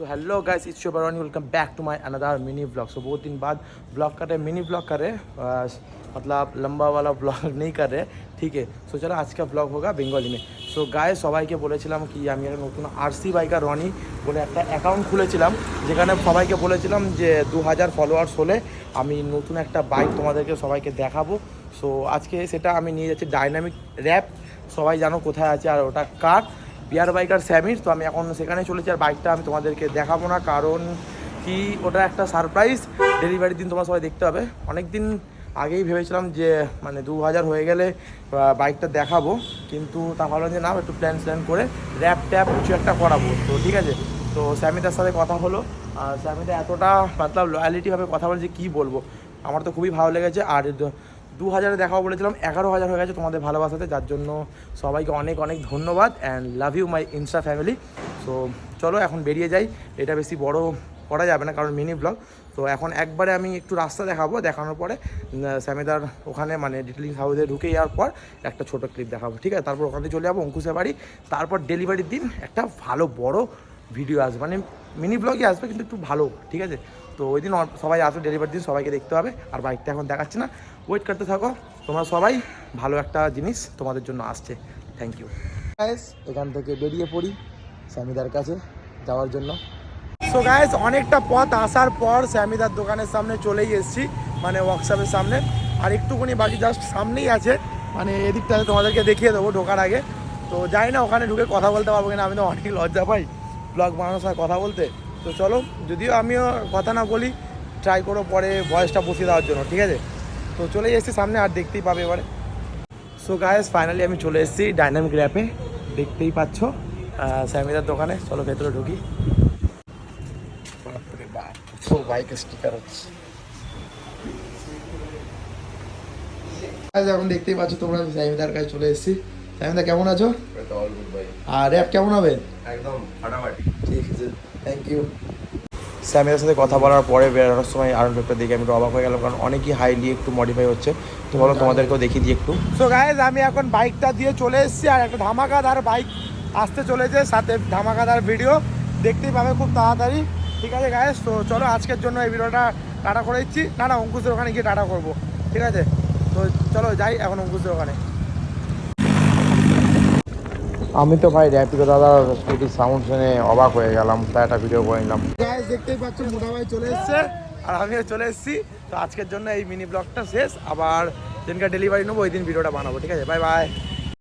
तो hello guys, it's your Barwani, welcome back to my another mini blog. So बहुत दिन बाद ब्लॉग कर रहे, मिनी ब्लॉग कर रहे, मतलब लंबा वाला ब्लॉग नहीं कर रहे, ठीक है। सो चलो आज का ब्लॉग होगा बेंगली में। सो गाइस সবাইকে বলেছিলাম কি আমি একটা নতুন আরসি বাইকার রনি বলে একটা অ্যাকাউন্ট খুলেছিলাম, যেখানে সবাইকে বলেছিলাম যে 2000 ফলোয়ার্স হলে আমি নতুন একটা বাইক তোমাদেরকে সবাইকে দেখাবো। সো আজকে সেটা আমি নিয়ে যাচ্ছি ডাইনামিক র্যাপ, সবাই জানো কোথায় আছে আর ওটা কার, বিয়ার বাইকার স্যামির। তো আমি এখন সেখানে চলেছি আর বাইকটা আমি তোমাদেরকে দেখাবো না, কারণ কি ওটা একটা সারপ্রাইজ, ডেলিভারির দিন তোমরা সবাই দেখতে হবে। অনেক দিন আগেই ভেবেছিলাম যে মানে 2000 হয়ে গেলে বাইকটা দেখাবো, কিন্তু তা ভাবলাম যে না, একটু প্ল্যান করে র্যাপ ট্যাপ কিছু একটা করাবো। তো ঠিক আছে, তো স্যামিদার সাথে কথা হলো আর স্যামিদা এতটা মতলব লয়ালিটিভাবে কথা বলছে কী বলবো, আমার তো খুবই ভালো লেগেছে। আর 2000 দেখাও বলেছিলাম, 11000 হয়ে গেছে তোমাদের ভালোবাসাতে, যার জন্য সবাইকে অনেক অনেক ধন্যবাদ and love you my insta family. So চলো এখন বেরিয়ে যাই, এটা বেশি বড় করা যাবে না কারণ মিনি ব্লগ। তো এখন একবারে আমি একটু রাস্তা দেখাবো, দেখানোর পরে স্যামিদার ওখানে মানে ডিটেলিং হাউসে ঢুকে যাওয়ার পর একটা ছোটো ক্লিপ দেখাবো, ঠিক আছে। তারপর ওখানে চলে যাবো অঙ্কুশের বাড়ি, তারপর ডেলিভারির দিন একটা ভালো বড় ভিডিও আসবে, মানে মিনি ব্লগই আসবে কিন্তু একটু ভালো, ঠিক আছে। তো ওই দিন সবাই আসবে, ডেলিভারি দিন সবাইকে দেখতে হবে। আর বাইকটা এখন দেখাচ্ছি না, ওয়েট করতে থাকো তোমরা সবাই, ভালো একটা জিনিস তোমাদের জন্য আসছে। থ্যাংক ইউ গাইস, এখান থেকে বেরিয়ে পড়ি স্যামিদার কাছে যাওয়ার জন্য। সো গাইস, অনেকটা পথ আসার পর স্যামিদার দোকানের সামনে চলেই এসেছি, মানে ওয়ার্কশপের সামনে। আর একটুখানি বাকি, জাস্ট সামনেই আছে, মানে এদিকটাতে তোমাদেরকে দেখিয়ে দেবো ঢোকার আগে। তো যাই না ওখানে ঢুকে কথা বলতে পারবো কিনা, আমি তো অনেক লজ্জা পাই ব্লগ বানানোর সময় কথা বলতে। তো চলো, যদিও আমিও কথা না বলি, ট্রাই করো পরে ভয়েসটা বসিয়ে দেওয়ার জন্য, ঠিক আছে। তো চলে এসেছি সামনে, আর দেখতেই পাবে এবারে। সো গাইস, ফাইনালি আমি চলে এসেছি ডাইনামিক র্যাপে, দেখতেই পাচ্ছ স্যামিদার দোকানে। চলো ভেতরে ঢুকি। তো বাইকের স্টিকার হচ্ছে, এখন দেখতেই পাচ্ছ তোমরা, আমি স্যামিদার কাছে চলে এসেছি। স্যামিদা কেমন আছো? আর র্যাপ কেমন হবে? একদম ফাটাফাটি। ঠিক আছে, থ্যাংক ইউ। স্যামিদার সাথে কথা বলার পরে বেরোনোর সময় আরন একটা দেখে আমি একটু অবাক হয়ে গেলাম, কারণ অনেকই হাইলি একটু মডিফাই হচ্ছে। তো বলো তোমাদেরকেও দেখিয়ে দিই একটু। সো গাইজ, আমি এখন বাইকটা দিয়ে চলে এসেছি আর একটা ধামাকাদার বাইক আসতে চলেছে, সাথে ধামাকাদার ভিডিও দেখতেই পাবে খুব তাড়াতাড়ি, ঠিক আছে গাইজ। তো চলো আজকের জন্য এই ভিডিওটা টাটা করে দিচ্ছি। না অঙ্কুশের ওখানে গিয়ে টাটা করবো, ঠিক আছে। তো চলো যাই এখন অঙ্কুশের ওখানে। আমি তো ভাই র্যাপিডো দাদার স্কুটির সাউন্ড শুনে অবাক হয়ে গেলাম, তাই একটা ভিডিও করে নিলাম। গাইস, দেখতেই পাচ্ছ মোটা ভাই চলে এসেছে আর আমিও চলে এসেছি। তো আজকের জন্য এই মিনি ব্লগটা শেষ, আবার যেদিনকে ডেলিভারি নেবো ওই দিন ভিডিওটা বানাবো, ঠিক আছে। Bye bye.